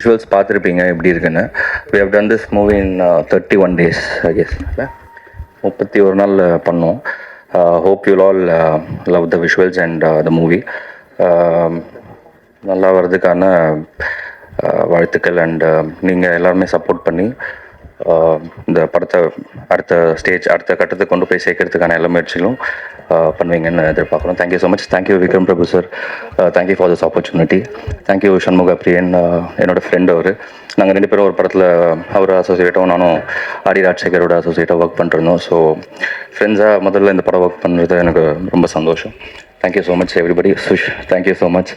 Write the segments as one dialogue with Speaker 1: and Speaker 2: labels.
Speaker 1: Visuals பார்த்துருப்பீங்க எப்படி இருக்குன்னு. We have done this movie in 31 days I guess. 31 நாள் பண்ணோம். Hope you all love the visuals and the movie. நல்லா வர்றதுக்கான வாழ்த்துக்கள். அண்ட் நீங்கள் எல்லாருமே சப்போர்ட் பண்ணி இந்த படத்தை அடுத்த கட்டத்துக்கு கொண்டு போய் சேர்க்கறதுக்கான எல்லா முயற்சிகளும் பண்ணுவீங்கன்னு எதிர்பார்க்குறோம். Thank you so much. Thank you Vikram Prabhu sir. Thank you for this opportunity. Thank you Shanmuga Priyan, என்னோடய ஃப்ரெண்ட் அவர். நாங்கள் 2 பேரும் ஒரு படத்தில் அவர் அசோசியேட்டாகவும் நானும் ஆடி ராஜசேகரோட அசோசியேட்டாக ஒர்க் பண்ணிருந்தோம். ஸோ ஃப்ரெண்ட்ஸாக முதல்ல இந்த படம் ஒர்க் பண்ணுறது எனக்கு ரொம்ப சந்தோஷம். Thank you so much everybody. Sush, thank you so much.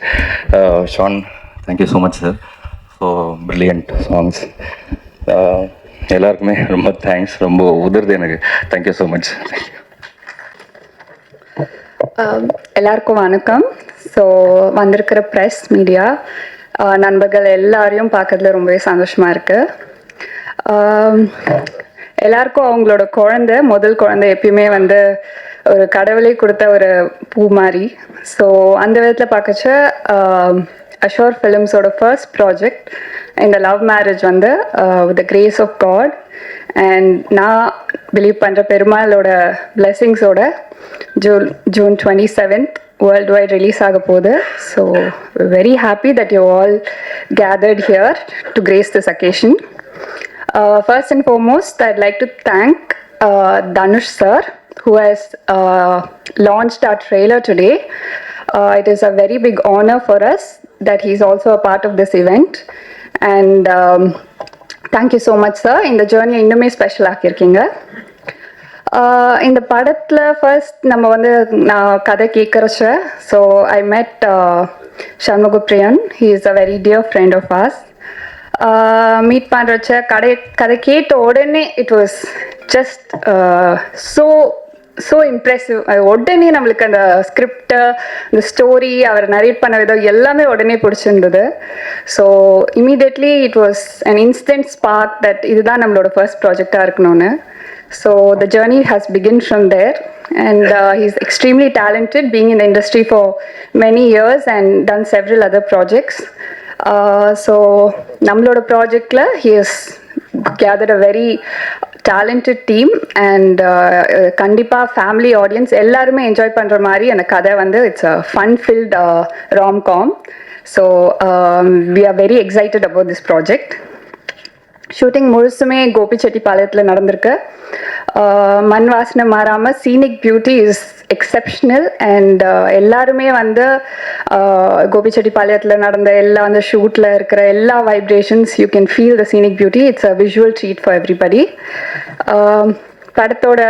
Speaker 1: Shaan, thank you so much sir for brilliant songs. எல்லாருக்குமே ரொம்ப தேங்க்ஸ். ரொம்ப உதருது எனக்கு. Thank you so much. தேங்க்யூ.
Speaker 2: எல்லாருக்கும் வணக்கம். ஸோ வந்திருக்கிற ப்ரெஸ் மீடியா நண்பர்கள் எல்லாரையும் பார்க்கறதுல ரொம்பவே சந்தோஷமாக இருக்குது. எல்லாருக்கும் அவங்களோட முதல் குழந்தை எப்பயுமே ஒரு கடவுளே கொடுத்த ஒரு பூ மாதிரி. ஸோ அந்த விதத்தில் பார்க்கச்ச அஷோர் ஃபிலிம்ஸோட ஃபர்ஸ்ட் ப்ராஜெக்ட் இந்த love marriage with the grace of god and நான் பிலீவ் பண்ணுற பெருமாளோட பிளெஸிங்ஸோட June 27th world wide release ஆக போகுது. So very happy that you all gathered here to grace this occasion. First and foremost, I'd like to thank Dhanush sir, who has launched our trailer today. It is a very big honor for us that he's also a part of this event. And thank you so much, sir. In the journey, இன்னுமே special ஆக்கியிருக்கீங்க. இந்த படத்தில் first நம்ம நான் கதை கேட்குறச்ச so I met Shanmuga Priyan. He is a very dear friend of us. Meet பண்ணுறச்ச கதை கேட்ட உடனே it was just so impressive. உடனே நம்மளுக்கு அந்த ஸ்கிரிப்டு, இந்த ஸ்டோரி, அவர் நரேட் பண்ண விதம் எல்லாமே உடனே பிடிச்சிருந்தது. So immediately it was an instant spark that இதுதான் நம்மளோட ஃபர்ஸ்ட் ப்ராஜெக்டாக இருக்கணும்னு. So the journey has begun from there, and he's extremely talented, being in the industry for many years and done several other projects. So nammaloda project la he has gathered a very talented team, and kandipa family audience ellarume enjoy பண்ற மாதிரி அந்த கதை it's a fun filled rom-com. So we are very excited about this project. Shooting முழுசுமே கோபிச்செட்டிப்பாளையத்தில் நடந்திருக்கு. மண் வாசனை மாறாமல் scenic beauty is exceptional. And எல்லாருமே கோபிச்செட்டிப்பாளையத்தில் நடந்த எல்லா ஷூட்டில் இருக்கிற எல்லா vibrations you can feel the scenic beauty. It's a visual treat for everybody. படத்தோட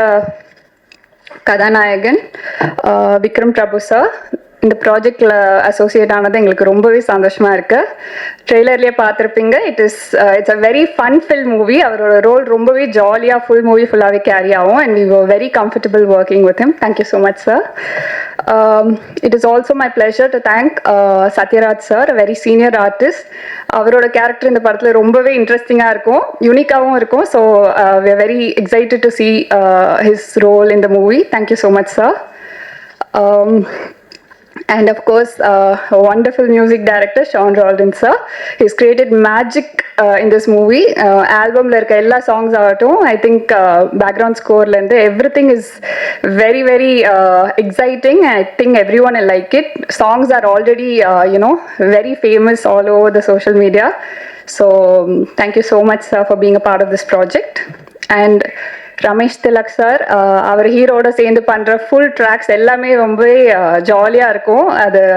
Speaker 2: கதாநாயகன் விக்ரம் பிரபு சார் இந்த ப்ராஜெக்டில் அசோசியேட் ஆனது எங்களுக்கு ரொம்பவே சந்தோஷமாக இருக்குது. ட்ரெய்லர்லேயே பார்த்துருப்பீங்க. It's a very fun fill movie. அவரோட ரோல் ரொம்பவே ஜாலியாக ஃபுல் மூவி ஃபுல்லாகவே கேரி ஆகும். And we were very comfortable working with him. Thank you so much sir. It is also my pleasure to thank Sathyaraj sir, very senior artist. அவரோட character இந்த படத்தில் ரொம்பவே இன்ட்ரெஸ்டிங்காக இருக்கும், யூனிக்காகவும் இருக்கும். ஸோ வி ஆர் வெரி எக்ஸைட்டட் டு see his role in the movie. Thank you so much, sir. And of course, a wonderful music director, Sean Roldan sir. He's created magic in this movie. Album la irka ella songs avattum, I think background score la irundhu everything is very very exciting. I think everyone will like it. Songs are already very famous all over the social media. So thank you so much sir for being a part of this project. And Ramesh Tilak sir, அவர் ஹீரோட சேர்ந்து பண்ணுற full tracks எல்லாமே ரொம்பவே ஜாலியாக இருக்கும்.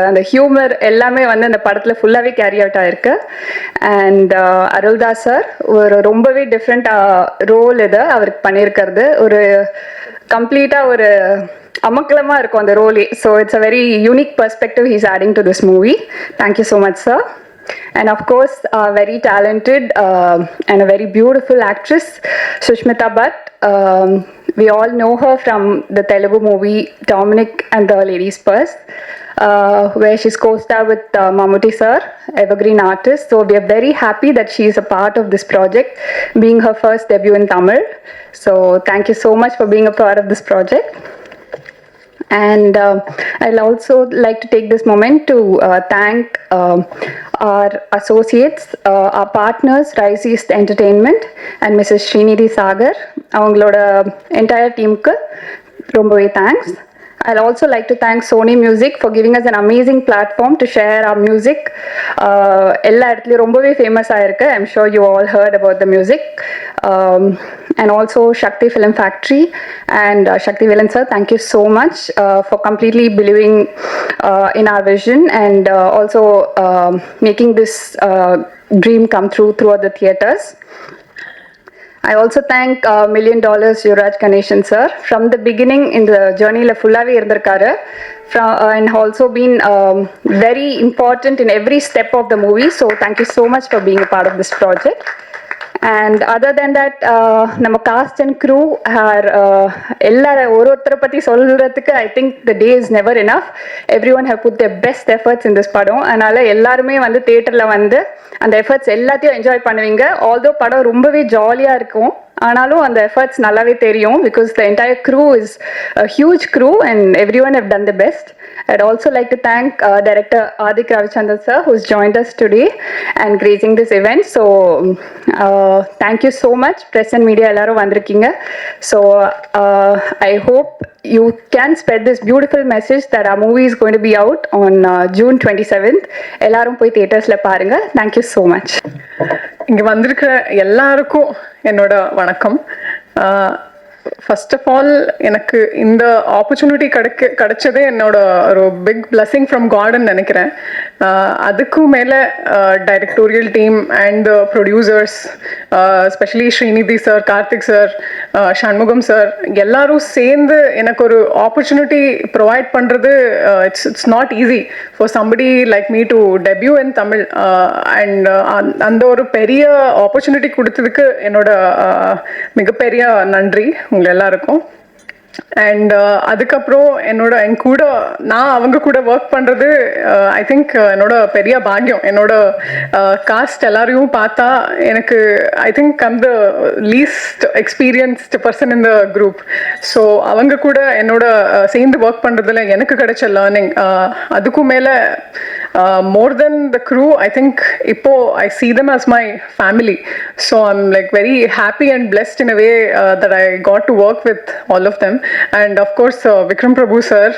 Speaker 2: அந்த humour எல்லாமே அந்த படத்தில் ஃபுல்லாகவே கேரி அவுட் ஆகிருக்கு. அண்ட் அருள்தாஸ் சார் ஒரு ரொம்பவே டிஃப்ரெண்ட் ரோல் அவருக்கு பண்ணியிருக்கிறது. ஒரு கம்ப்ளீட்டாக ஒரு அமக்கலமாக இருக்கும் அந்த ரோலே. So it's a very unique perspective he's adding to this movie. Thank you so much sir. And of course, a very talented and a very beautiful actress, Sushmita Bhatt. We all know her from the Telugu movie Dominic and the Ladies Purse, where she's co-starred with Mammootty sir, evergreen artist. So we are very happy that she is a part of this project, being her first debut in Tamil. So thank you so much for being a part of this project. And I'll also like to take this moment to thank our associates, our partners, Rise East Entertainment and Mrs. Srinidhi Sagar. அவங்களோட entire teamக்கு ரொம்பவே thanks. I'd also like to thank Sony Music for giving us an amazing platform to share our music. எல்லா இடத்துலையும் ரொம்பவே famous ஆயிருக்கு. I'm sure you all heard about the music. And also Shakti Film Factory and Shakti Velan sir, thank you so much for completely believing in our vision and also making this dream come true throughout the theaters. I also thank $1 million Yuvraj Ganeshan sir. From the beginning in the journey la fullave irundirkaru and also been very important in every step of the movie. So thank you so much for being a part of this project. And other than that, நம்ம cast and crew are எல்லாரும் ஒருத்தரை பற்றி சொல்கிறதுக்கு I think the day is never enough. Everyone have put their best efforts in this படம். அதனால் எல்லாருமே வந்து தேட்டரில் வந்து அந்த எஃபர்ட்ஸ் எல்லாத்தையும் என்ஜாய் பண்ணுவீங்க. ஆல்தோ படம் ரொம்பவே ஜாலியாக இருக்கும், ஆனாலும் அந்த எஃபர்ட்ஸ் நல்லாவே தெரியும் because the entire crew is a huge crew and everyone have done the best. I'd also like to thank Director Adik Ravichandran sir who's joined us today and gracing this event. So thank you so much. Press and media எல்லாரும் வந்திருக்கீங்க. So I hope you can spread this beautiful message that our movie is going to be out on June 27th. எல்லாரும் போய் தியேட்டர்ஸ்ல பாருங்க. Thank you so much.
Speaker 3: இங்க வந்திருக்கிற எல்லாருக்கும் என்னோட வணக்கம். ஃபர்ஸ்ட் ஆஃப் ஆல் எனக்கு இந்த ஆப்பர்ச்சுனிட்டி கிடைச்சதே என்னோட ஒரு பிக் பிளஸிங் ஃப்ரம் காட்னு நினைக்கிறேன். அதுக்கும் மேலே directorial team and producers, specially Srinidhi sir, Karthik sir, Shanmugam sir, எல்லாரும் சேர்ந்து எனக்கு ஒரு ஆப்பர்ச்சுனிட்டி ப்ரொவைட் பண்ணுறது it's not easy for somebody like me to debut in Tamil. And அந்த ஒரு பெரிய ஆப்பர்ச்சுனிட்டி கொடுத்ததுக்கு என்னோட மிகப்பெரிய நன்றி உங்கள் எல்லாருக்கும். அண்ட் அதுக்கப்புறம் என் கூட நான் அவங்க கூட ஒர்க் பண்ணுறது ஐ திங்க் என்னோட பெரிய பாக்கியம். என்னோட காஸ்ட் எல்லாரையும் பார்த்தா எனக்கு I think I'm the least experienced person in the group. So அவங்க கூட என்னோட சேர்ந்து ஒர்க் பண்ணுறதுல எனக்கு கிடைச்ச லேர்னிங், அதுக்கும் மேலே மோர் தென் த க்ரூ ஐ திங்க் இப்போ ஐ see them as my family. So I'm like very happy and blessed in a way that I got to work with all of them. And of course Vikram Prabhu sir,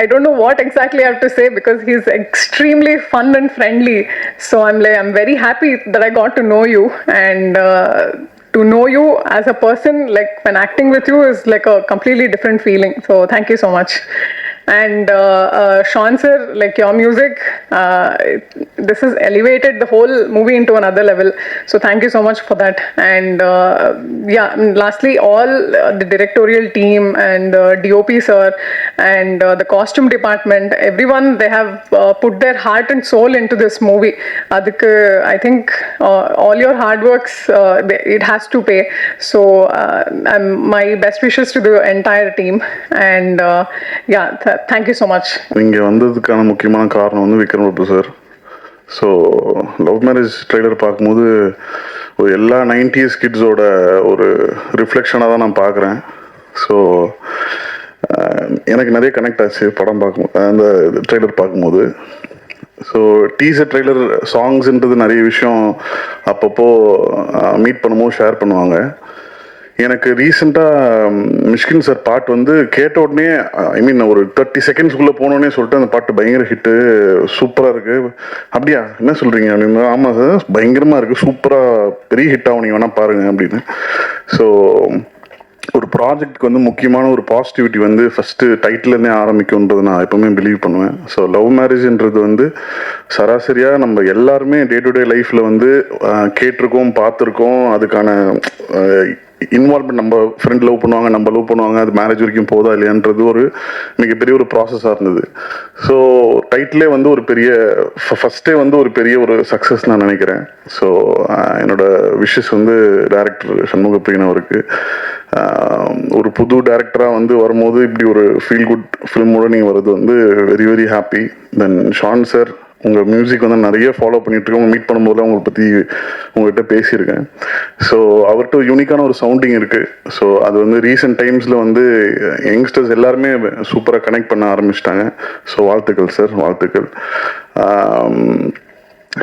Speaker 3: I don't know what exactly I have to say because he's extremely fun and friendly. So I'm very happy that I got to know you, and to know you as a person, like when acting with you is like a completely different feeling. So thank you so much. And Sean sir, like your music, this has elevated the whole movie into another level. So thank you so much for that. And yeah, lastly, all the directorial team and DOP sir and the costume department, everyone, they have put their heart and soul into this movie. Adukku I think all your hard works, it has to pay. So my best wishes to the entire team. And yeah, thank you so much.
Speaker 4: இங்கே வந்ததுக்கான முக்கியமான காரணம் வந்து Vikram Prabhu sir. So love marriage trailer பார்க்கும்போது ஒரு எல்லா 90s கிட்ஸோட ஒரு ரிஃப்ளெக்ஷனாக தான் நான் பார்க்குறேன். ஸோ எனக்கு நிறைய கனெக்ட் ஆச்சு படம் பார்க்கும்போது, அந்த ட்ரெய்லர் பார்க்கும்போது. ஸோ டீசர் ட்ரெய்லர் சாங்ஸ்ன்றது நிறைய விஷயம் அப்பப்போ மீட் பண்ணும்போது ஷேர் பண்ணுவாங்க. எனக்கு ரீசெண்டாக மிஷ்கின் சார் பாட்டு வந்து கேட்ட உடனே ஐ மீன் ஒரு 30 செகண்ட்ஸ்குள்ளே போனோடனே சொல்லிட்டு அந்த பாட்டு பயங்கர ஹிட்டு, சூப்பராக இருக்குது. அப்படியா, என்ன சொல்கிறீங்க அப்படின்னு. ஆமாம் சார், பயங்கரமாக இருக்குது, சூப்பராக பெரிய ஹிட் ஆகும், நீங்கள் வேணால் பாருங்கள் அப்படின்னு. ஸோ ஒரு ப்ராஜெக்ட்க்கு வந்து முக்கியமான ஒரு பாசிட்டிவிட்டி வந்து ஃபஸ்ட்டு டைட்டிலேருந்தே ஆரம்பிக்கும்ன்றது நான் எப்போவுமே பிலீவ் பண்ணுவேன். ஸோ லவ் மேரேஜ்ன்றது வந்து சராசரியாக நம்ம எல்லாருமே டே டு டே லைஃப்பில் வந்து கேட்டிருக்கோம், பார்த்துருக்கோம். அதுக்கான இன்வால்வ்மெண்ட், நம்ம ஃப்ரெண்ட் லவ் பண்ணுவாங்க, நம்ம லவ் பண்ணுவாங்க, அது மேரேஜ் வரைக்கும் போதா இல்லையான்றது ஒரு மிகப்பெரிய ஒரு ப்ராசஸாக இருந்தது. ஸோ டைட்டிலே வந்து ஒரு பெரிய ஃபஸ்ட்டே வந்து ஒரு பெரிய ஒரு சக்ஸஸ் நான் நினைக்கிறேன். ஸோ என்னோட விஷஸ் வந்து டைரக்டர் சண்முகப்பிரியன் அவருக்கு, ஒரு புது டைரக்டராக வந்து வரும்போது இப்படி ஒரு ஃபீல் குட் ஃபிலிமோட நீங்கள் வர்றது வந்து வெரி வெரி ஹாப்பி. தென் ஷான் சார், உங்கள் மியூசிக் வந்து நிறைய ஃபாலோ பண்ணிகிட்ருக்கேன். மீட் பண்ணும்போது அவங்களை பற்றி உங்கள்கிட்ட பேசியிருக்கேன். ஸோ அவர்கிட்ட யூனிக்கான ஒரு சவுண்டிங் இருக்குது. ஸோ அது வந்து ரீசெண்ட் டைம்ஸில் வந்து யங்ஸ்டர்ஸ் எல்லாருமே சூப்பராக கனெக்ட் பண்ண ஆரம்பிச்சிட்டாங்க. ஸோ வாழ்த்துக்கள் சார், வாழ்த்துக்கள்.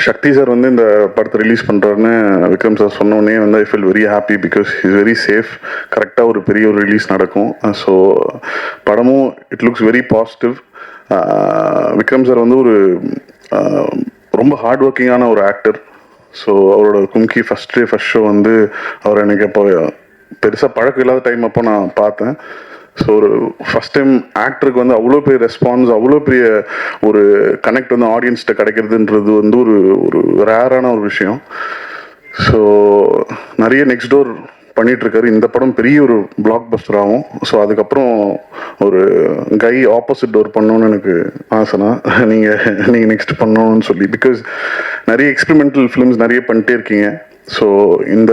Speaker 4: சக்தி சார் வந்து இந்த படத்தை ரிலீஸ் பண்ணுறாருன்னு விக்ரம் சார் சொன்னோடனே வந்து I feel very happy because is very safe. கரெக்டாக ஒரு பெரிய ஒரு ரிலீஸ் நடக்கும். ஸோ படமும் it looks very positive. Vikram sir வந்து ஒரு ரொம்ப ஹார்ட் ஒர்க்கிங்கான ஒரு ஆக்டர். ஸோ அவரோட கும்கி ஃபஸ்ட் ஷோ வந்து அவர் எனக்கு அப்போ பெருசாக பழக்கம் இல்லாத டைம் அப்போ நான் பார்த்தேன். ஸோ ஒரு ஃபஸ்ட் டைம் ஆக்டருக்கு வந்து அவ்வளோ பெரிய ரெஸ்பான்ஸ், அவ்வளோ பெரிய ஒரு கனெக்ட் வந்து ஆடியன்ஸ்கிட்ட கிடைக்கிறதுன்றது வந்து ஒரு ஒரு ரேரான ஒரு விஷயம். ஸோ நிறைய நெக்ஸ்ட் டோர் பண்ணிகிட்ருக்காரு. இந்த படம் பெரிய ஒரு பிளாக் பஸ்டர் ஆகும். ஸோ அதுக்கப்புறம் ஒரு கை ஆப்போசிட் டோர் பண்ணணுன்னு எனக்கு ஆசைனா நீங்கள் நெக்ஸ்ட் பண்ணணும்னு சொல்லி, பிகாஸ் நிறைய எக்ஸ்பெரிமெண்டல் ஃபிலிம்ஸ் நிறைய பண்ணிட்டே இருக்கீங்க. ஸோ இந்த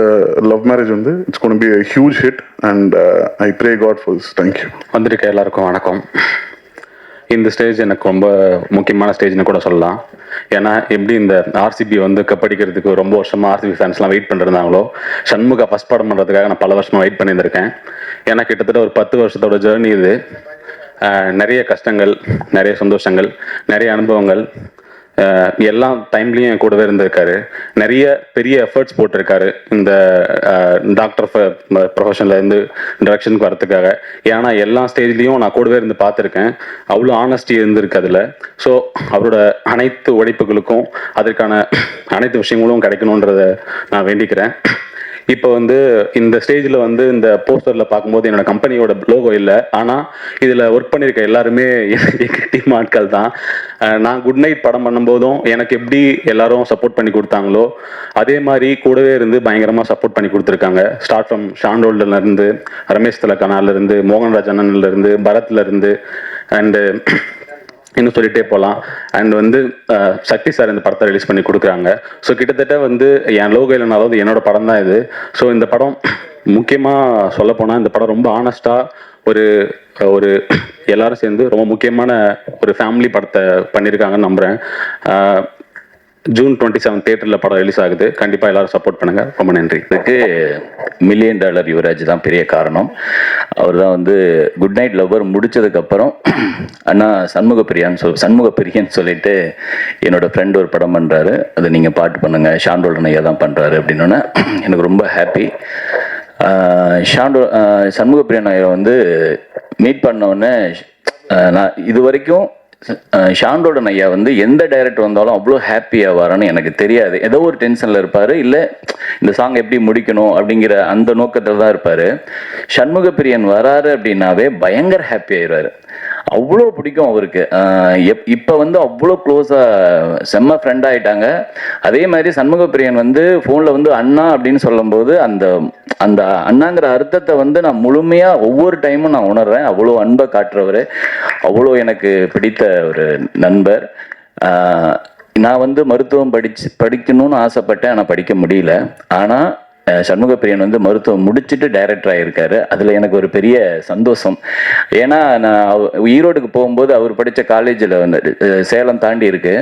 Speaker 4: லவ் மேரேஜ் வந்து it's gonna be a huge hit and I pray God for this. Thank you.
Speaker 5: வந்திருக்க எல்லாருக்கும் வணக்கம். இந்த ஸ்டேஜ் எனக்கு ரொம்ப முக்கியமான ஸ்டேஜ்னு கூட சொல்லலாம். ஏன்னா எப்படி இந்த ஆர்சிபி வந்து கப்படிக்கிறதுக்கு ரொம்ப வருஷமாக ஆர்சிபி ஃபேன்ஸ்லாம் வெயிட் பண்ணிருந்தாங்களோ, சண்முகா ஃபஸ்ட் படம் பண்ணுறதுக்காக நான் பல வருஷமாக வெயிட் பண்ணியிருந்திருக்கேன். ஏன்னா கிட்டத்தட்ட ஒரு 10 வருஷத்தோட ஜேர்னி இது. நிறைய கஷ்டங்கள், நிறைய சந்தோஷங்கள், நிறைய அனுபவங்கள், எல்லா டைம்லேயும் என் கூடவே இருந்திருக்காரு. நிறைய பெரிய எஃபர்ட்ஸ் போட்டிருக்காரு இந்த டாக்டர் ப்ரொஃபஷன்லேருந்து டைரக்ஷனுக்கு வரதுக்காக. ஏன்னா எல்லா ஸ்டேஜ்லேயும் நான் கூடவே இருந்து பார்த்துருக்கேன். அவ்வளோ ஆனஸ்டி இருந்திருக்கு அதில். ஸோ அவரோட அனைத்து உழைப்புகளுக்கும் அதற்கான அனைத்து விஷயங்களும் கிடைக்கணுன்றதை நான் வேண்டிக்கிறேன். இப்போ வந்து இந்த ஸ்டேஜில் வந்து இந்த போஸ்டரில் பார்க்கும்போது என்னோட கம்பெனியோட லோகோ இல்லை. ஆனால் இதில் ஒர்க் பண்ணியிருக்க எல்லாருமே எங்கள் டீம் ஆட்கள் தான். நான் குட் நைட் படம் பண்ணும்போதும் எனக்கு எப்படி எல்லாரும் சப்போர்ட் பண்ணி கொடுத்தாங்களோ அதே மாதிரி கூடவே இருந்து பயங்கரமாக சப்போர்ட் பண்ணி கொடுத்துருக்காங்க. ஸ்டார்ட் ஃப்ரம் ஷாண்டோல்டர்லேருந்து, ரமேஷ் திலக்கனாலேருந்து, மோகன்ராஜ் அண்ணன்லேருந்து, பரத்லேருந்து அண்டு இன்னும் சொல்லிட்டே போகலாம். அண்ட் வந்து சக்தி சார் இந்த படத்தை ரிலீஸ் பண்ணி கொடுக்குறாங்க. ஸோ கிட்டத்தட்ட வந்து என் லோகோ இல்லைனா, அதாவது என்னோட படம் தான் இது. ஸோ இந்த படம் முக்கியமாக சொல்லப்போனால் இந்த படம் ரொம்ப ஆனஸ்டாக ஒரு எல்லாரும் சேர்ந்து ரொம்ப முக்கியமான ஒரு ஃபேமிலி படத்தை பண்ணியிருக்காங்கன்னு நம்புகிறேன். ஜூன் 27 தியேட்டரில் படம் ரிலீஸ் ஆகுது. கண்டிப்பாக எல்லாரும் சப்போர்ட் பண்ணுங்கள். ரொம்ப நன்றி.
Speaker 6: இதுக்கு $1 மில்லியன் யுவராஜ் தான் பெரிய காரணம். அவர் தான் வந்து குட் நைட் லவ்வர் முடிச்சதுக்கப்புறம் அண்ணா சண்முகப்பிரியன் சொல்லிட்டு என்னோட ஃப்ரெண்ட் ஒரு படம் பண்ணுறாரு, அதை நீங்கள் பாட்டு பண்ணுங்க, ஷாண்டோல்டன் ஐயா தான் பண்ணுறாரு அப்படின்னோன்னே எனக்கு ரொம்ப ஹாப்பி. சண்முகப்பிரியன் ஐயா வந்து மீட் பண்ணோடனே நான் இது வரைக்கும் ஷாண்டோல்டன் ஐயா வந்து எந்த டைரக்டர் வந்தாலும் அவ்வளோ ஹாப்பியாக வரான்னு எனக்கு தெரியாது. ஏதோ ஒரு டென்ஷனில் இருப்பார், இல்லை இந்த சாங் எப்படி முடிக்கணும் அப்படிங்கிற அந்த நோக்கத்தில் தான் இருப்பார். சண்முகப்பிரியன் வராரு அப்படின்னாவே பயங்கர ஹாப்பி ஆயிடுவார். அவ்வளோ பிடிக்கும் அவருக்கு. இப்போ வந்து அவ்வளோ க்ளோஸாக செம்ம ஃப்ரெண்ட் ஆகிட்டாங்க. அதே மாதிரி சண்முகப்பிரியன் வந்து ஃபோனில் வந்து அண்ணா அப்படின்னு சொல்லும்போது அந்த அந்த அண்ணாங்கிற அர்த்தத்தை வந்து நான் முழுமையாக ஒவ்வொரு டைமும் நான் உணர்றேன். அவ்வளோ அன்பை காட்டுறவர், அவ்வளோ எனக்கு பிடித்த ஒரு நண்பர். நான் வந்து மருத்துவம் படிக்கணும்னு ஆசைப்பட்டேன், ஆனால் படிக்க முடியல. ஆனால் சண்முகப்பிரியன் வந்து மருத்துவம் முடிச்சுட்டு டைரக்டர் ஆகியிருக்காரு. அதில் எனக்கு ஒரு பெரிய சந்தோஷம். ஏன்னா நான் ஈரோடுக்கு போகும்போது அவர் படித்த காலேஜில் வந்து சேலம் தாண்டி இருக்கு.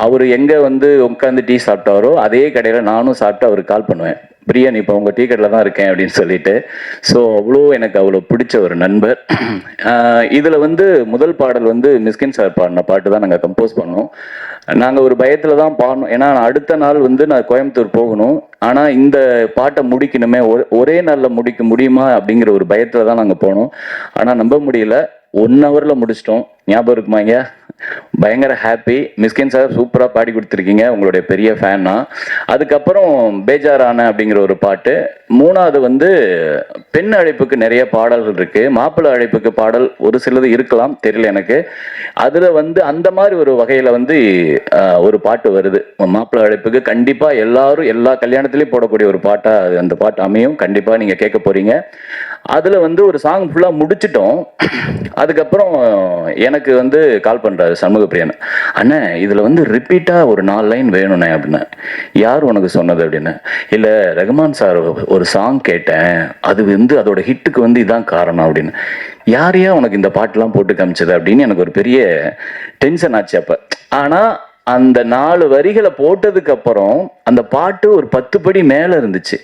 Speaker 6: அவர் எங்கே வந்து உட்காந்து டீ சாப்பிட்டாரோ அதே கடையில் நானும் சாப்பிட்டு அவருக்கு கால் பண்ணுவேன், பிரியன் இப்போ உங்கள் டீ கடையில் தான் இருக்கேன் அப்படின்னு சொல்லிட்டு. ஸோ அவ்வளோ எனக்கு அவ்வளோ பிடிச்ச ஒரு நண்பர். இதில் வந்து முதல் பாடல் வந்து மிஸ்கின் சார் பாடின பாட்டு தான் நாங்கள் கம்போஸ் பண்ணோம். நாங்கள் ஒரு பயத்தில் தான் பாடணும், ஏன்னா அடுத்த நாள் வந்து நான் கோயம்புத்தூர் போகணும். ஆனால் இந்த பாட்டை முடிக்கணுமே, ஒரே நாளில் முடிக்க முடியுமா அப்படிங்கிற ஒரு பயத்தில் தான் நாங்கள் போனோம். ஆனால் நம்ப முடியல, 1 ஹவரில் முடிச்சிட்டோம். ஞாபகம் இருக்குமா ஐயா? பயங்கர ஹாப்பி. மிஸ்கின் சார் சூப்பராக பாடி கொடுத்துருக்கீங்க, உங்களுடைய பெரிய ஃபேன்னா. அதுக்கப்புறம் பேஜாரான அப்படிங்கிற ஒரு பாட்டு. 3வது வந்து பெண் அழைப்புக்கு நிறைய பாடல்கள் இருக்கு, மாப்பிள்ளை அழைப்புக்கு பாடல் ஒரு சிலது இருக்கலாம், தெரியல எனக்கு. அதில் வந்து அந்த மாதிரி ஒரு வகையில் வந்து ஒரு பாட்டு வருது. மாப்பிள்ளை அழைப்புக்கு கண்டிப்பாக எல்லாரும் எல்லா கல்யாணத்துலேயும் போடக்கூடிய ஒரு பாட்டாக அந்த பாட்டு அமையும். கண்டிப்பாக நீங்கள் கேட்க போறீங்க. அதில் வந்து ஒரு சாங் ஃபுல்லாக முடிச்சிட்டோம். அதுக்கப்புறம் எனக்கு வந்து கால் பண்ணுறாரு சண்முகப்பிரியன், அண்ணே இதில் வந்து ரிப்பீட்டாக ஒரு 4 லைன் வேணுண்ணே அப்படின்னு. யார் உனக்கு சொன்னது அப்படின்னு. இல்லை ரகுமான் சார் ஒரு சாங் கேட்டேன், அது வந்து அதோட ஹிட்டுக்கு வந்து இதான் காரணம் அப்படின்னு. யாரையா உனக்கு இந்த பாட்டெலாம் போட்டு காமிச்சது அப்படின்னு எனக்கு ஒரு பெரிய டென்ஷன் ஆச்சு அப்போ. ஆனால் அந்த 4 வரிகளை போட்டதுக்கு அப்புறம் அந்த பாட்டு ஒரு 10 படி மேல இருந்துச்சு.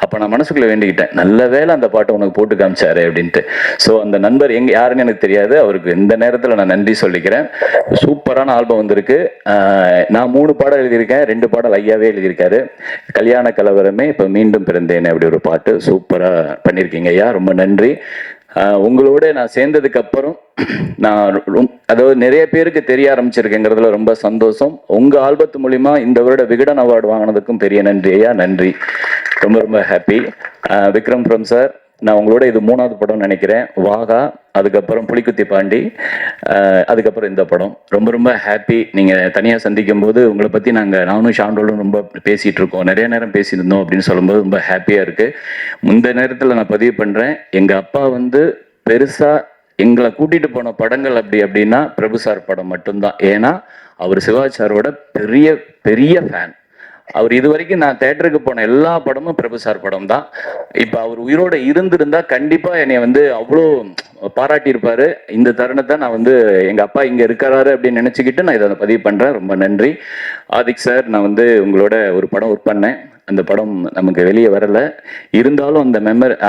Speaker 6: அப்ப நான் மனசுக்குள்ள வேண்டிக்கிட்டேன், நல்ல வேளை அந்த பாட்டை உனக்கு போட்டு காமிச்சாரு அப்படின்ட்டு. ஸோ அந்த நண்பர் யாருன்னு எனக்கு தெரியாது, அவருக்கு இந்த நேரத்தில் நான் நன்றி சொல்லிக்கிறேன். சூப்பரான ஆல்பம் வந்திருக்கு. நான் 3 பாடல் எழுதியிருக்கேன், 2 பாடல் ஐயாவே எழுதியிருக்காரு. கல்யாண கலவரமே இப்ப மீண்டும் பிறந்தேனே அப்படி ஒரு பாட்டு சூப்பரா பண்ணியிருக்கீங்க ஐயா, ரொம்ப நன்றி. உங்களோட நான் சேர்ந்ததுக்கு அப்புறம் நான் அதாவது நிறைய பேருக்கு தெரிய ஆரம்பிச்சிருக்கேங்கிறதுல ரொம்ப சந்தோஷம். உங்க ஆல்பத்து மூலியமா இந்த வருட விகடன் அவார்டு வாங்கினதுக்கும் பெரிய நன்றி ஐயா, நன்றி. ரொம்ப ரொம்ப ஹாப்பி. விக்ரம் ஃப்ரம் சார், நான் உங்களோட இது 3வது படம் நினைக்கிறேன். வாகா, அதுக்கப்புறம் புலிக்குத்தி பாண்டி, அதுக்கப்புறம் இந்த படம். ரொம்ப ரொம்ப ஹாப்பி. நீங்கள் தனியாக சந்திக்கும் போது உங்களை பற்றி நானும் ஷாண்டோலும் ரொம்ப பேசிகிட்டு இருக்கோம், நிறைய நேரம் பேசியிருந்தோம் அப்படின்னு சொல்லும்போது ரொம்ப ஹாப்பியாக இருக்குது. இந்த நேரத்தில் நான் பதிவு பண்ணுறேன், எங்கள் அப்பா பெருசாக எங்களை கூட்டிகிட்டு போன படங்கள் அப்படின்னா பிரபு சார் படம் மட்டும்தான். ஏன்னா அவர் சிவாஜி சாரோட பெரிய பெரிய ஃபேன். அவர் இது வரைக்கும் நான் தேட்டருக்கு போன எல்லா படமும் பிரபு சார் படம் தான். இப்ப அவர் உயிரோட இருந்திருந்தா கண்டிப்பா என்னை அவ்வளோ பாராட்டியிருப்பாரு. இந்த தருணத்தை நான் எங்க அப்பா இங்க இருக்கிறாரு அப்படின்னு நினைச்சுக்கிட்டு நான் இதை பதிவு பண்றேன். ரொம்ப நன்றி. ஆதிக் சார், நான் உங்களோட ஒரு படம் ஒர்க் பண்ணேன். அந்த படம் நமக்கு வெளியே வரல, இருந்தாலும்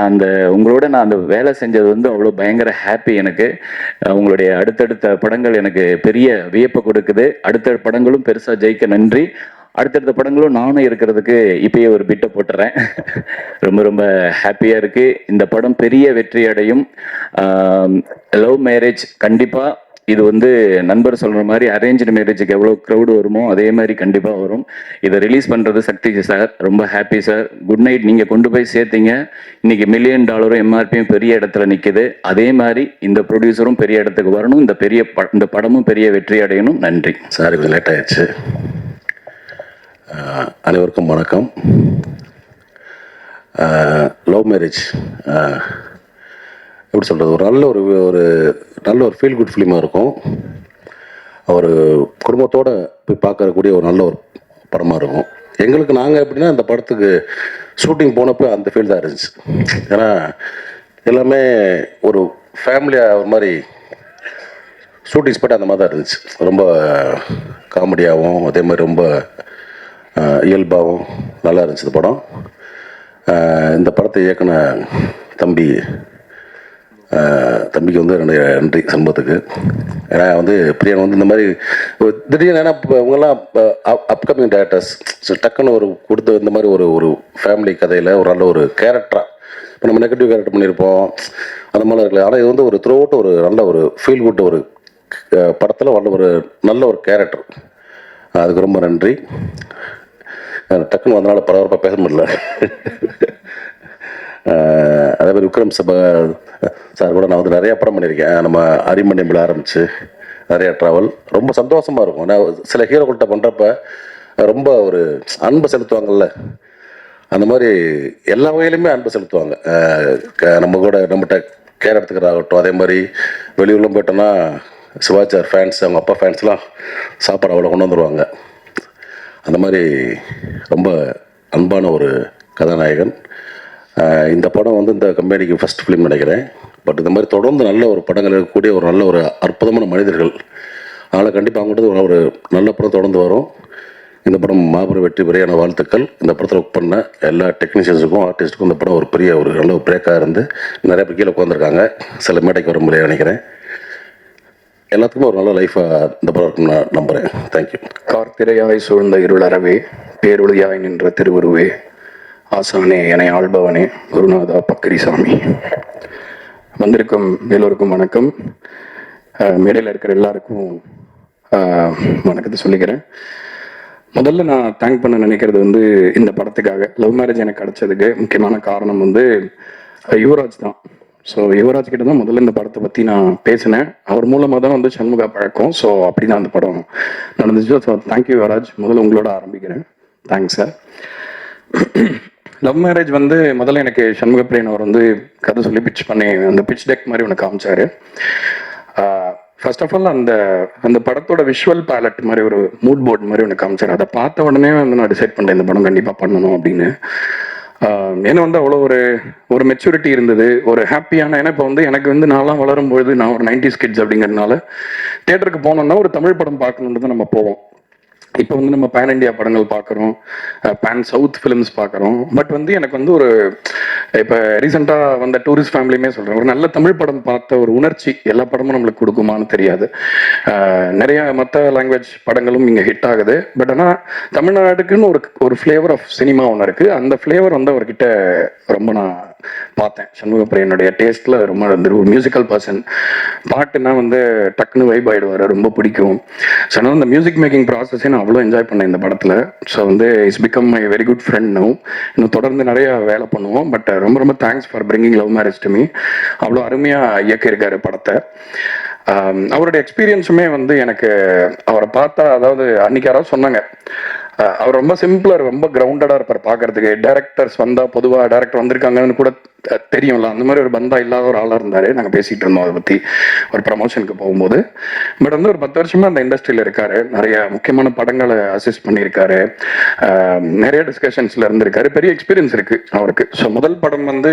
Speaker 6: அந்த உங்களோட நான் அந்த வேலை செஞ்சது அவ்வளோ பயங்கர ஹாப்பி எனக்கு. உங்களுடைய அடுத்தடுத்த படங்கள் எனக்கு பெரிய வியப்பை கொடுக்குது. அடுத்த படங்களும் பெருசா ஜெயிக்க நன்றி. அடுத்தடுத்த படங்களும் நானும் இருக்கிறதுக்கு இப்பயே ஒரு பிட்டை போட்டுறேன். ரொம்ப ரொம்ப ஹாப்பியாக இருக்குது. இந்த படம் பெரிய வெற்றி அடையும். லவ் மேரேஜ் கண்டிப்பாக இது நண்பர் சொல்கிற மாதிரி அரேஞ்சு மேரேஜுக்கு எவ்வளோ க்ரௌடு வருமோ அதே மாதிரி கண்டிப்பாக வரும். இதை ரிலீஸ் பண்ணுறது சக்தி சார், ரொம்ப ஹாப்பி சார். Good night. நீங்கள் கொண்டு போய் சேர்த்தீங்க, இன்னைக்கு $1 மில்லியன் எம்ஆர்பியும் பெரிய இடத்துல நிற்குது. அதே மாதிரி இந்த ப்ரொடியூசரும் பெரிய இடத்துக்கு வரணும், இந்த படமும் பெரிய வெற்றி அடையணும். நன்றி
Speaker 7: சார். கொஞ்சம் லேட் ஆயிடுச்சு. அனைவருக்கும் வணக்கம். லவ் மேரேஜ் எப்படி சொல்கிறது, ஒரு நல்ல ஒரு ஃபீல் குட் ஃபிலிமாக இருக்கும். ஒரு குடும்பத்தோடு போய் பார்க்கக்கூடிய ஒரு நல்ல ஒரு படமாக இருக்கும். எங்களுக்கு நாங்கள் எப்படின்னா அந்த படத்துக்கு ஷூட்டிங் போனப்போ அந்த ஃபீல் தான் இருந்துச்சு. ஏன்னா எல்லாமே ஒரு ஃபேமிலியாக ஒரு மாதிரி ஷூட்டிங் ஸ்பாட் அந்த மாதிரி தான் இருந்துச்சு. ரொம்ப காமெடியாகவும் அதே மாதிரி ரொம்ப இயல்பாகவும் நல்லா இருந்துச்சு இந்த படம். இந்த படத்தை இயக்குன தம்பிக்கு என்னுடைய நன்றி சண்முகத்துக்கு. ஏன்னா பிரியன் இந்த மாதிரி திடீர்னு ஏன்னா இப்போ இவங்கெல்லாம் அப்கமிங் டேரக்டர்ஸ் டக்குன்னு கொடுத்த இந்த மாதிரி ஒரு ஃபேமிலி கதையில் ஒரு நல்ல ஒரு கேரக்டராக இப்போ நம்ம நெகட்டிவ் கேரக்டர் பண்ணியிருப்போம் அந்த மாதிரிலாம் இருக்குல்ல. ஆனால் இது ஒரு த்ரூ அவுட் ஒரு நல்ல ஒரு ஃபீல் குட் ஒரு படத்தில் நல்ல ஒரு கேரக்டர். அதுக்கு ரொம்ப நன்றி. டக்குன்னு வந்தனால பரபரப்பாக பேச முடியல. அதே மாதிரி விக்ரம் சார் கூட நான் நிறையா படம் பண்ணியிருக்கேன். நம்ம அரிமணியம்பில் ஆரம்பித்து நிறையா ட்ராவல். ரொம்ப சந்தோஷமாக இருக்கும். நான் சில ஹீரோக்கள்கிட்ட பண்ணுறப்ப ரொம்ப ஒரு அன்பை செலுத்துவாங்கல்ல, அந்த மாதிரி எல்லா வகையிலுமே அன்பை செலுத்துவாங்க. நம்மகிட்ட கேர் எடுத்துக்கிறதாகட்டும். அதே மாதிரி வெளியூர்லாம் போயிட்டோன்னா சிவாஜி சார் ஃபேன்ஸ், அவங்க அப்பா ஃபேன்ஸ்லாம் சாப்பாடு அவ்வளோ கொண்டு வந்துடுவாங்க. அந்த மாதிரி ரொம்ப அன்பான ஒரு கதாநாயகன். இந்த படம் இந்த கம்பெனிக்கு ஃபஸ்ட் ஃபிலிம் நினைக்கிறேன். பட் இந்த மாதிரி தொடர்ந்து நல்ல ஒரு படங்கள் இருக்கக்கூடிய ஒரு நல்ல ஒரு அற்புதமான மனிதர்கள். அதனால் கண்டிப்பாக அவங்கள்ட்ட ஒரு நல்ல படம் தொடர்ந்து வரும். இந்த படம் மாபெரும் வெற்றி பெறையான வாழ்த்துக்கள். இந்த படத்தில் ஒர்க் பண்ண எல்லா டெக்னீஷியன்ஸுக்கும் ஆர்டிஸ்ட்டுக்கும் இந்த படம் ஒரு பெரிய ஒரு நல்ல ஒரு பிரேக்காக இருந்து நிறைய பேர் கீழே உட்காந்துருக்காங்க. சில மேடைக்கு வர முடியாது நினைக்கிறேன். எல்லாத்துக்குமே ஒரு நல்ல லைஃபாக இந்த படம் இருக்குன்னு நான் நம்புகிறேன். தேங்க்யூ.
Speaker 8: கார்த்திரையாய் சூழ்ந்த இருளறவே, பேரொழியாய் நின்ற திருவுருவே, ஆசானே என ஆள்பவனே, குருநாதா பக்கரிசாமி. வந்திருக்கும் எல்லோருக்கும் வணக்கம். மேடையில் இருக்கிற எல்லாருக்கும் வணக்கத்தை சொல்லிக்கிறேன். முதல்ல நான் தேங்க் பண்ண நினைக்கிறது இந்த படத்துக்காக லவ் மேரேஜ் எனக்கு கிடைச்சதுக்கு முக்கியமான காரணம் யுவராஜ் தான். ஸோ யுவராஜ் கிட்ட தான் முதல்ல இந்த படத்தை பற்றி நான் பேசினேன். அவர் மூலமாக தான் சண்முகா பழக்கம். ஸோ அப்படி தான் அந்த படம் நடந்துச்சு. So thank you Yuvaraj. முதல்ல உங்களோட ஆரம்பிக்கிறேன். Thanks sir. லவ் மேரேஜ் முதல்ல எனக்கு சண்முக பிரியன் அவர் கதை சொல்லி பிச் பண்ணி அந்த பிச் டெக் மாதிரி ஒன்று காமிச்சாரு. ஃபர்ஸ்ட் ஆஃப் ஆல் அந்த படத்தோட விஷுவல் பேலட் மாதிரி ஒரு மூட் போர்டு மாதிரி ஒன்று காமிச்சாரு. அதை பார்த்த உடனே நான் டிசைட் பண்ணேன் இந்த படம் கண்டிப்பாக பண்ணணும் அப்படின்னு. ஏன்னா அவ்வளோ ஒரு மெச்சூரிட்டி இருந்தது, ஒரு ஹாப்பியான. ஏன்னா இப்போ எனக்கு நான்லாம் வளரும்போது நான் ஒரு 90s கிட்ஸ் அப்படிங்கிறதுனால தேட்டருக்கு போனோம்னா ஒரு தமிழ் படம் பார்க்கணுன்றது நம்ம போவோம். இப்போ வந்து நம்ம பேன் இண்டியா படங்கள் பார்க்குறோம், பேன் சவுத் ஃபிலிம்ஸ் பார்க்குறோம். பட் வந்து எனக்கு வந்து ஒரு இப்போ ரீசெண்டாக வந்த டூரிஸ்ட் ஃபேமிலியுமே சொல்கிறேன், ஒரு நல்ல தமிழ் படம் பார்த்த ஒரு உணர்ச்சி எல்லா படமும் நம்மளுக்கு கொடுக்குமான்னு தெரியாது. நிறைய மற்ற லாங்குவேஜ் படங்களும் இங்கே ஹிட் ஆகுது. பட் ஆனால் தமிழ்நாடுக்குன்னு ஒரு ஃப்ளேவர் ஆஃப் சினிமா ஒன்று இருக்குது. அந்த ஃப்ளேவர் வந்து அவர்கிட்ட ரொம்ப நான் பார்த்தேன். சண்முகப்பிரியனுடைய டேஸ்ட்டில் ரொம்ப வந்து ஒரு மியூசிக்கல் பர்சன். பாட்டுனா வந்து டக்குன்னு வைப் ஆகிடுவார், ரொம்ப பிடிக்கும். ஸோ அதனால் அந்த மியூசிக் மேக்கிங் ப்ராசஸே நான் அவ்வளோ என்ஜாய் பண்ணேன் இந்த படத்தில். ஸோ வந்து it's become my very good friend no. இன்னும் தொடர்ந்து நிறைய வேலை பண்ணுவோம். பட் ரொம்ப ரொம்ப thanks for bringing love marriage to me. அவ்வளோ அருமையாக இயக்கியிருக்காரு படத்தை. அவருடைய எக்ஸ்பீரியன்ஸுமே வந்து எனக்கு அவரை பார்த்தா, அதாவது அன்னைக்கு யாராவது சொன்னாங்க, அவர் ரொம்ப சிம்பிளாக ரொம்ப கிரவுண்டடாக இருப்பார் பார்க்கறதுக்கு. டேரக்டர்ஸ் வந்தால் பொதுவாக டேரக்டர் வந்திருக்காங்கன்னு கூட தெரியும்ல, அந்த மாதிரி ஒரு பந்தா இல்லாத ஒரு ஆளாக இருந்தார். நாங்கள் பேசிகிட்டு இருந்தோம் அதை பற்றி ஒரு ப்ரமோஷனுக்கு போகும்போது. பட் வந்து ஒரு 10 வருஷமாக அந்த இண்டஸ்ட்ரியில் இருக்காரு. நிறைய முக்கியமான படங்களை அசிஸ்ட் பண்ணியிருக்காரு, நிறைய டிஸ்கஷன்ஸில் இருந்திருக்காரு. பெரிய எக்ஸ்பீரியன்ஸ் இருக்குது அவருக்கு. ஸோ முதல் படம் வந்து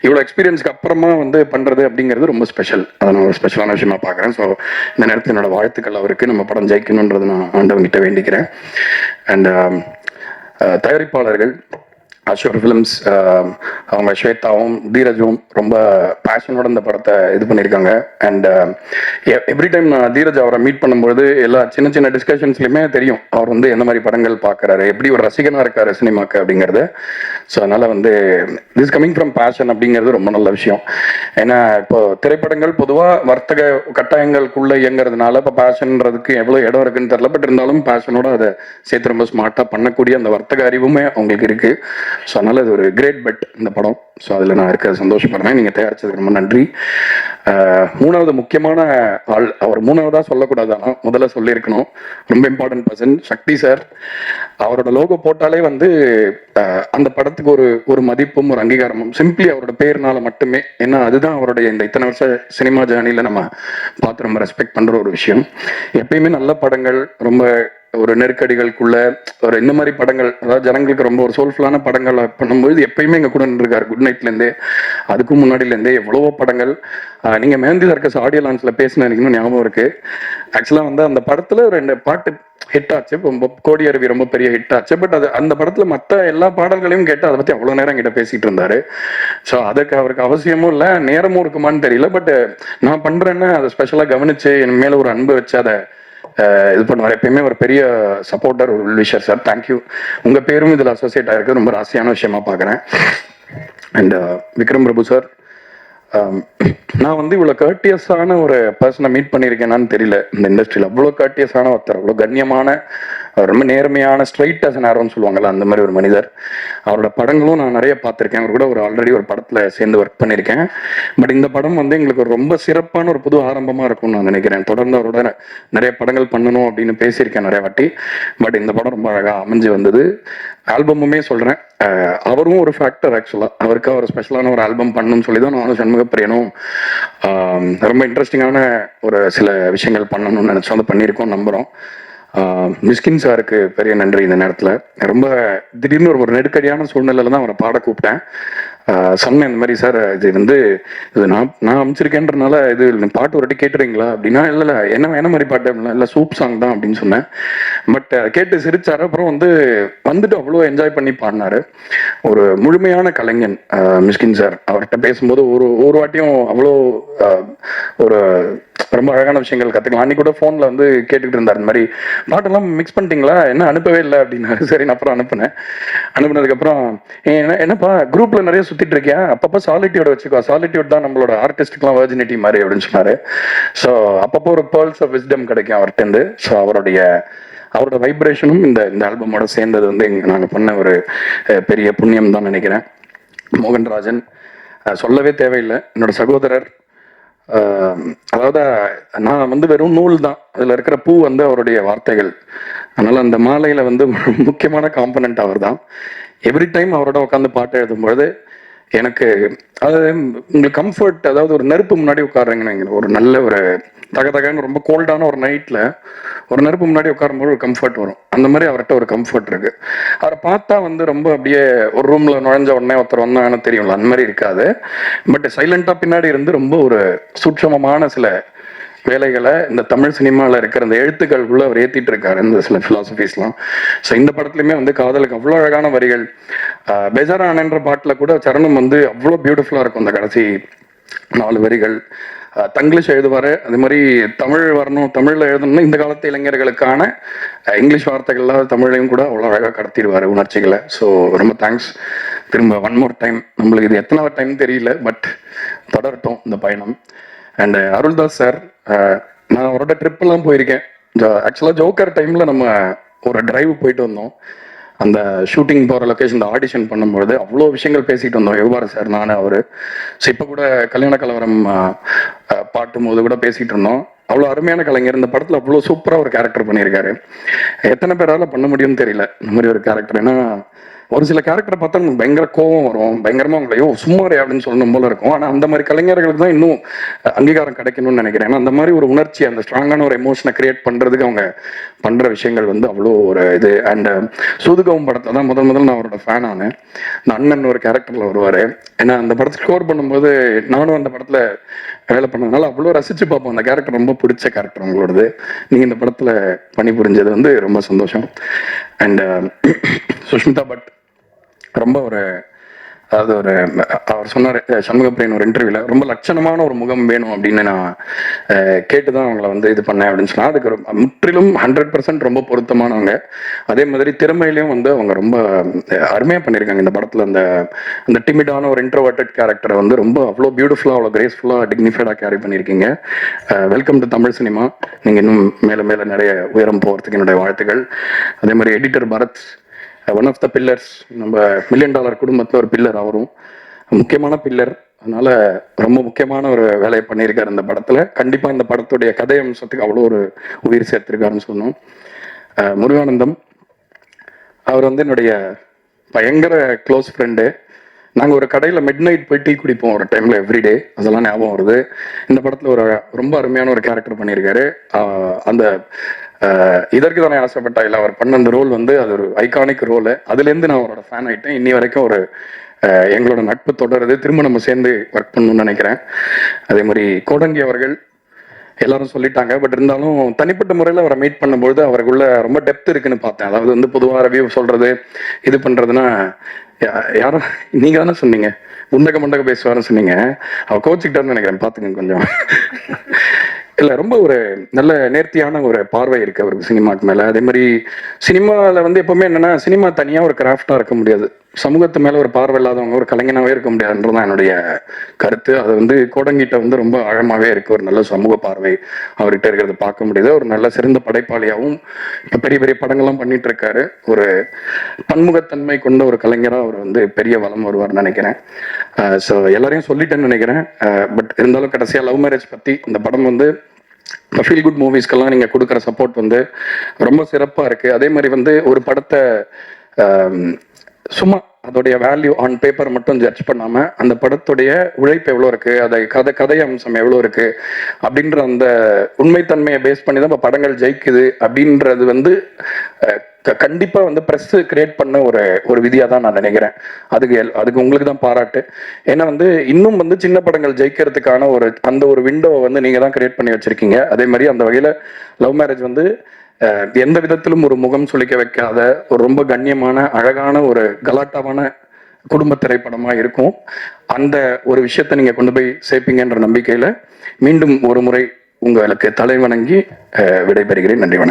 Speaker 8: இவ்வளோ எக்ஸ்பீரியன்ஸ்க்கு அப்புறமா வந்து பண்ணுறது அப்படிங்கிறது ரொம்ப ஸ்பெஷல். அதை நான் ஒரு ஸ்பெஷலான விஷயமா பார்க்குறேன். ஸோ இந்த நேரத்தில் என்னோட வாழ்த்துக்கள் அவருக்கு. நம்ம படம் ஜெயிக்கணுன்றது நான் ஆண்டவங்கிட்ட வேண்டிக்கிறேன். அண்ட் தயாரிப்பாளர்கள் அஷோர் ஃபிலிம்ஸ், அவங்க ஸ்வேதாவும் தீரஜும் ரொம்ப பேஷனோட இந்த படத்தை இது பண்ணியிருக்காங்க. அண்ட் எவ்ரி டைம் நான் தீரஜ் அவரை மீட் பண்ணும்போது எல்லா சின்ன சின்ன டிஸ்கஷன்ஸ்லையுமே தெரியும் அவர் வந்து எந்த மாதிரி படங்கள் பார்க்குறாரு, எப்படி ஒரு ரசிகனாக இருக்காரு சினிமாக்கு அப்படிங்கிறது. ஸோ அதனால் வந்து திஸ் கமிங் ஃப்ரம் பேஷன் அப்படிங்கிறது ரொம்ப நல்ல விஷயம். ஏன்னா இப்போ திரைப்படங்கள் பொதுவாக வர்த்தக கட்டாயங்களுக்குள்ளே இயங்குறதுனால இப்போ பேஷன்ன்றதுக்கு எவ்வளோ இடம் இருக்குன்னு தெரியல. பட் இருந்தாலும் பேஷனோட அதை சேர்த்து ரொம்ப ஸ்மார்ட்டாக பண்ணக்கூடிய அந்த வர்த்தக அறிவுமே அவங்களுக்கு இருக்குது. ஸோ அதனால் இது ஒரு கிரேட் பெட் இந்த படம். ஸோ அதில் நான் இருக்க சந்தோஷப்படுறேன். நீங்கள் தயாரித்ததுக்கு ரொம்ப நன்றி. மூணாவது முக்கியமான ஆள், அவர் மூணாவதாக சொல்லக்கூடாது, ஆனால் முதல்ல சொல்லியிருக்கணும், ரொம்ப இம்பார்ட்டன்ட் பர்சன் சக்தி சார். அவரோட லோகோ போட்டாலே வந்து அந்த படத்துக்கு ஒரு மதிப்பும் ஒரு அங்கீகாரமும் சிம்பிளி அவரோட பேர்னால மட்டுமே. ஏன்னா அதுதான் அவருடைய இந்த இத்தனை வருஷ சினிமா ஜேர்னியில் நம்ம பார்த்து ரொம்ப ரெஸ்பெக்ட் பண்ணுற ஒரு விஷயம். எப்பயுமே நல்ல படங்கள், ரொம்ப ஒரு நெருக்கடிகளுக்குள்ள ஒரு இந்த மாதிரி படங்கள், அதாவது ஜனங்களுக்கு ரொம்ப ஒரு சோல்ஃபுல்லான படங்களை பண்ணும்போது எப்பயுமே எங்க கூட நின்றுருக்காரு. குட் நைட்லேருந்தே அதுக்கும் முன்னாடிலேருந்தே எவ்வளவோ படங்கள். நீங்க மெஹந்தி சர்க்கஸ் ஆடியோ லான்ச்ல பேசின எனக்கு இன்னும் ஞாபகம் இருக்கு. ஆக்சுவலா வந்து அந்த படத்துல 2 பாட்டு ஹிட் ஆச்சு. ரொம்ப கோடி அருவி ரொம்ப பெரிய ஹிட் ஆச்சு. பட் அது அந்த படத்துல மற்ற எல்லா பாடல்களையும் கேட்டு அதை பத்தி அவ்வளவு நேரம் கிட்ட பேசிட்டு இருந்தாரு. ஸோ அதுக்கு அவருக்கு அவசியமும் இல்லை, நேரமும் இருக்குமான்னு தெரியல. பட் நான் பண்றேன்னு அதை ஸ்பெஷலா கவனிச்சு என் மேல ஒரு அன்பு வச்சு அதை இது பண்ணுவார். எப்பயுமே ஒரு பெரிய சப்போர்ட்டர், ஒரு விஷர் சார். தேங்க்யூ. உங்க பேரும் இதில் அசோசியேட் ஆயிருக்கு, ரொம்ப ராசியான விஷயமா பார்க்குறேன். அண்ட் விக்ரம் பிரபு சார், நான் வந்து இவ்வளோ கர்ட்டியஸான ஒரு பர்சனை மீட் பண்ணியிருக்கேனான்னு தெரியல இந்த இண்டஸ்ட்ரியில். அவ்வளோ கர்ட்டியஸான ஒருத்தர், அவ்வளோ கண்ணியமான, ரொம்ப நேர்மையான, ஸ்ட்ரைட் அஸ் நேரம்னு சொல்லுவாங்கல்ல, அந்த மாதிரி ஒரு மனிதர். அவரோட படங்களும் நான் நிறைய பார்த்துருக்கேன். அவர் கூட ஆல்ரெடி ஒரு படத்தில் சேர்ந்து ஒர்க் பண்ணியிருக்கேன். பட் இந்த படம் வந்து எங்களுக்கு ரொம்ப சிறப்பான ஒரு புது ஆரம்பமாக இருக்கும்னு நான் நினைக்கிறேன். தொடர்ந்து அவரோட நிறைய படங்கள் பண்ணணும் அப்படின்னு பேசியிருக்கேன் நிறைய வாட்டி. பட் இந்த படம் ரொம்ப அழகாக அமைஞ்சு வந்தது. ஆல்பமுமே சொல்கிறேன், அவரும் ஒரு ஃபேக்டர். ஆக்சுவலாக அவருக்கு ஒரு ஸ்பெஷலான ஒரு ஆல்பம் பண்ணணும்னு சொல்லி தான் நானும் சண்முகப்பிரியனும் ரொம்ப இன்ட்ரெஸ்டிங்கான ஒரு சில விஷயங்கள் பண்ணணும்னு நினச்சி வந்து பண்ணியிருக்கோம், நம்புகிறோம். மிஸ்கின் சாருக்கு பெரிய நன்றி இந்த நேரத்தில். ரொம்ப திடீர்னு ஒரு நெருக்கடியான சூழ்நிலையில் தான் அவரை பாட கூப்பிட்டேன். சொன்னேன் இந்த மாதிரி, சார் இது நான் அமைச்சிருக்கேன்றனால இது பாட்டு ஒரு வாட்டி கேட்டுறீங்களா அப்படின்னா, இல்லை என்ன மாதிரி பாட்டு அப்படின்னா, இல்லை சூப் சாங் தான் அப்படின்னு சொன்னேன். பட் கேட்டு சிரிச்சாரு. அப்புறம் வந்துட்டு அவ்வளோ என்ஜாய் பண்ணி பாடினாரு. ஒரு முழுமையான கலைஞன் மிஸ்கின் சார். அவர்கிட்ட பேசும்போது ஒரு வாட்டியும் அவ்வளோ ஒரு ரொம்ப அழகான விஷயங்கள் கற்றுக்கலாம். அன்னைக்கு கூட ஃபோனில் கேட்டுக்கிட்டு இருந்தார், இந்த மாதிரி பாட்டெல்லாம் மிக்ஸ் பண்ணிட்டீங்களா, என்ன அனுப்பவே இல்லை அப்படின்னாரு. சரி, நான் அப்புறம் அனுப்புனதுக்கப்புறம் என்னப்பா குரூப்பில் நிறைய சுற்றிட்டு இருக்கியா, அப்பப்போ சாலிட்டியோட வச்சுக்கோ, சாலிட்டியோட் தான் நம்மளோட ஆர்டிஸ்டுக்குலாம் வர்ஜினிட்டி மாதிரி அப்படின்னு சொன்னார். ஸோ அப்பப்போ ஒரு பேர்ல்ஸ் ஆஃப் விஸ்டம் கிடைக்கும் அவர்கிட்டருந்து. ஸோ அவரோட வைப்ரேஷனும் இந்த ஆல்பமோட சேர்ந்தது நாங்கள் பண்ண ஒரு பெரிய புண்ணியம் தான் நினைக்கிறேன். மோகன்ராஜன் சொல்லவே தேவையில்லை, என்னோட சகோதரர். அதாவது நான் வெறும் நூல் தான், அதில் இருக்கிற பூ அவருடைய வார்த்தைகள். அதனால் அந்த மாலையில் முக்கியமான காம்பனண்ட் அவர் தான். எவ்ரி டைம் அவரோட உட்காந்து பாட்டு எழுதும்பொழுது எனக்கு உங்களுக்கு கம்ஃபர்ட், அதாவது ஒரு நெருப்பு முன்னாடி உட்காடுறீங்கன்னு, ஒரு நல்ல ஒரு தகன்னு ரொம்ப கோல்டான ஒரு நைட்டில் ஒரு நெருப்பு முன்னாடி உட்காரும்போது ஒரு கம்ஃபர்ட் வரும். அந்த மாதிரி அவர்கிட்ட ஒரு கம்ஃபர்ட் இருக்கு. அவரை பார்த்தா ரொம்ப அப்படியே ஒரு ரூம்ல நுழைஞ்ச உடனே ஒருத்தர் வந்தாங்கன்னு தெரியும்ல, அந்த மாதிரி இருக்காது. பட் சைலண்டா பின்னாடி இருந்து ரொம்ப ஒரு சூட்சமமான சில வேலைகளை இந்த தமிழ் சினிமாவில் இருக்கிற அந்த எழுத்துக்களுக்குள்ள அவர் ஏற்றிட்டு இருக்காரு இந்த சில ஃபிலாசபிஸ்லாம். ஸோ இந்த படத்துலையுமே வந்து காதலுக்கு அவ்வளோ அழகான வரிகள். பெஜாரானன்ற பாட்டில் கூட சரணம் வந்து அவ்வளோ பியூட்டிஃபுல்லாக இருக்கும் அந்த கடைசி 4 வரிகள். தங்கிலீஷ் எழுதுவார், அது மாதிரி தமிழ் வரணும், தமிழில் எழுதணும்னா இந்த காலத்து இளைஞர்களுக்கான இங்கிலீஷ் வார்த்தைகள்லாம் தமிழையும் கூட அவ்வளோ அழகாக கடத்திடுவார் உணர்ச்சிகளை. ஸோ ரொம்ப தேங்க்ஸ். திரும்ப ஒன் மோர் டைம், நம்மளுக்கு இது எத்தனாவது டைம் தெரியல, பட் தொடரட்டும் இந்த பயணம். அண்ட் அருள்தாஸ் சார், நான் அவரோட ட்ரிப்பெல்லாம் போயிருக்கேன். ஆக்சுவலாக ஜோக்கர் டைமில் நம்ம ஒரு டிரைவ் போயிட்டு வந்தோம். அந்த ஷூட்டிங் போகிற லொக்கேஷன் ஆடிஷன் பண்ணும்போது அவ்வளோ விஷயங்கள் பேசிட்டு வந்தோம், யுவார் சார், நான் அவர். ஸோ இப்போ கூட கல்யாண கலவரம் பாட்டும் போது கூட பேசிகிட்டு இருந்தோம். அவ்வளோ அருமையான கலைஞர். இந்த படத்தில் அவ்வளோ சூப்பராக ஒரு கேரக்டர் பண்ணியிருக்காரு. எத்தனை பேரால் பண்ண முடியும்னு தெரியல இந்த மாதிரி ஒரு கேரக்டர். ஏன்னா ஒரு சில கேரக்டரை பார்த்தா நமக்கு பயங்கர கோவம் வரும், பயங்கரமாக அவங்களையோ சும்மாரே அப்படின்னு சொல்லணும் போல இருக்கும். ஆனால் அந்த மாதிரி கலைஞர்களுக்கு தான் இன்னும் அங்கீகாரம் கிடைக்கணும்னு நினைக்கிறேன். ஏன்னா அந்த மாதிரி ஒரு உணர்ச்சி, அந்த ஸ்ட்ராங்கான ஒரு எமோஷனை கிரியேட் பண்ணுறதுக்கு அவங்க பண்ணுற விஷயங்கள் வந்து அவ்வளோ ஒரு இது. அண்ட் சூதுகவும் படத்தை தான் முதல் நான் அவரோட ஃபேன் ஆனேன். இந்த அண்ணன் ஒரு கேரக்டரில் வருவார். ஏன்னா அந்த படத்தை ஸ்கோர் பண்ணும்போது நானும் அந்த படத்தில் வேலை பண்ணதுனால அவ்வளோ ரசித்து பார்ப்போம். அந்த கேரக்டர் ரொம்ப பிடிச்ச கேரக்டர் உங்களோடது. நீங்கள் இந்த படத்தில் பணிபுரிஞ்சது வந்து ரொம்ப சந்தோஷம். அண்ட் சுஷ்மிதா பட் ரொம்ப ஒரு, அதாவது ஒரு, அவர் சொன்னார் சண்முகப்பிரியன் ஒரு இன்டர்வியூவில், ரொம்ப லட்சணமான ஒரு முகம் வேணும் அப்படின்னு நான் கேட்டு தான் அவங்கள வந்து இது பண்ணேன் அப்படின்னு சொன்னால், அதுக்கு முற்றிலும் 100% ரொம்ப பொருத்தமானவங்க. அதே மாதிரி திறமையிலையும் வந்து அவங்க ரொம்ப அருமையாக பண்ணியிருக்காங்க இந்த படத்தில். அந்த டிமிடான ஒரு இன்ட்ரோவர்டட் கேரக்டரை வந்து ரொம்ப அவ்வளோ பியூட்டிஃபுல்லாக, அவ்வளோ கிரேஸ்ஃபுல்லாக, டிக்னிஃபைடாக கேரி பண்ணியிருக்கீங்க. Welcome to Tamil cinema. நீங்கள் இன்னும் மேலே மேலே நிறைய உயரம் போகிறதுக்கு என்னுடைய வாழ்த்துக்கள். அதே மாதிரி editor Bharath, one of the pillars, நம்ம $1 மில்லியன் குடும்பத்தில் ஒரு பில்லர், அவரும் முக்கியமான பில்லர். அதனால ரொம்ப முக்கியமான ஒரு வேலையை பண்ணியிருக்காரு இந்த படத்தில். கண்டிப்பாக இந்த படத்துடைய கதை அம்சத்துக்கு அவ்வளோ ஒரு உயிர் சேர்த்திருக்காருன்னு சொன்னோம். முருகானந்தம், அவர் வந்து என்னுடைய பயங்கர க்ளோஸ் ஃப்ரெண்டு. நாங்கள் ஒரு கடையில் மிட் நைட் போய் டீ குடிப்போம் ஒரு டைமில் எவ்ரிடே. அதெல்லாம் ஞாபகம் வருது. இந்த படத்தில் ஒரு ரொம்ப அருமையான ஒரு கேரக்டர் பண்ணியிருக்காரு. அந்த இதற்கு தானே ஆசைப்பட்டா இல்லை, அவர் பண்ண அந்த ரோல் வந்து அது ஒரு ஐகானிக் ரோலு. அதுலேருந்து நான் அவரோட ஃபேன் ஆகிட்டேன். இன்னி வரைக்கும் ஒரு எங்களோட நட்பு தொடருது. திரும்ப நம்ம சேர்ந்து ஒர்க் பண்ணணும்னு நினைக்கிறேன். அதே மாதிரி கோடங்கி அவர்கள், எல்லாரும் சொல்லிட்டாங்க, பட் இருந்தாலும் தனிப்பட்ட முறையில் அவரை மீட் பண்ணும்பொழுது அவருக்குள்ள ரொம்ப டெப்த் இருக்குன்னு பார்த்தேன். அதாவது வந்து பொதுவாக ரிவ்யூ சொல்றது, இது பண்ணுறதுன்னா, யாரும் நீங்க தானே சொன்னீங்க உண்டக மண்டக பேசுவாருன்னு சொன்னீங்க. அவர் கோச்சிக்கிட்டாருன்னு நினைக்கிறேன், பார்த்துங்க கொஞ்சம். இல்லை, ரொம்ப ஒரு நல்ல நேர்த்தியான ஒரு பார்வை இருக்கு அவருக்கு சினிமாக்கு மேலே. அதே மாதிரி சினிமாவில் வந்து எப்பவுமே என்னன்னா, சினிமா தனியாக ஒரு கிராஃப்டாக இருக்க முடியாது. சமூகத்து மேலே ஒரு பார்வை இல்லாதவங்க ஒரு கலைஞனாகவே இருக்க முடியாதுன்றதான் என்னுடைய கருத்து. அது வந்து கோடங்கிட்ட வந்து ரொம்ப ஆழமாகவே இருக்கு. ஒரு நல்ல சமூக பார்வை அவர்கிட்ட இருக்கிறத பார்க்க முடியுது. ஒரு நல்ல சிறந்த படைப்பாளியாகவும் இப்போ பெரிய பெரிய படங்கள்லாம் பண்ணிட்டு இருக்காரு. ஒரு பன்முகத்தன்மை கொண்ட ஒரு கலைஞராக அவர் வந்து பெரிய வளம் வருவார்னு நினைக்கிறேன். ஸோ எல்லாரையும் சொல்லிட்டேன்னு நினைக்கிறேன். பட் இருந்தாலும் கடைசியாக லவ் மேரேஜ் பற்றி இந்த படம் வந்து ஃபீல் குட் மூவிஸ்க்கெல்லாம் நீங்கள் கொடுக்குற சப்போர்ட் வந்து ரொம்ப சிறப்பாக இருக்குது. அதே மாதிரி வந்து ஒரு படத்தை சும்மா அதோடைய வேல்யூ ஆன் பேப்பர் மட்டும் ஜட்ஜ் பண்ணாமல் அந்த படத்துடைய உழைப்பு எவ்வளோ இருக்குது, அதை கதை அம்சம் எவ்வளோ இருக்குது அப்படின்ற அந்த உண்மைத்தன்மையை பேஸ் பண்ணி தான் இப்போ படங்கள் ஜெயிக்குது அப்படின்றது வந்து கண்டிப்பாக வந்து ப்ரெஸ் கிரியேட் பண்ண ஒரு விதியாக தான் நான் நினைக்கிறேன். அதுக்கு உங்களுக்கு தான் பாராட்டு. ஏன்னா வந்து இன்னும் வந்து சின்ன படங்கள் ஜெயிக்கிறதுக்கான அந்த ஒரு விண்டோவை வந்து நீங்கள் தான் கிரியேட் பண்ணி வச்சுருக்கீங்க. அதே மாதிரி அந்த வகையில் லவ் மேரேஜ் வந்து எந்த விதத்திலும் ஒரு முகம் சுளிக்க வைக்காத ஒரு ரொம்ப கண்ணியமான அழகான ஒரு கலாட்டாவான குடும்ப திரைப்படமாக இருக்கும். அந்த ஒரு விஷயத்தை நீங்கள் கொண்டு போய் சேர்ப்பீங்கன்ற நம்பிக்கையில் மீண்டும் ஒரு முறை உங்களுக்கு தலை வணங்கி விடைபெறுகிறேன். நன்றி, வணக்கம்.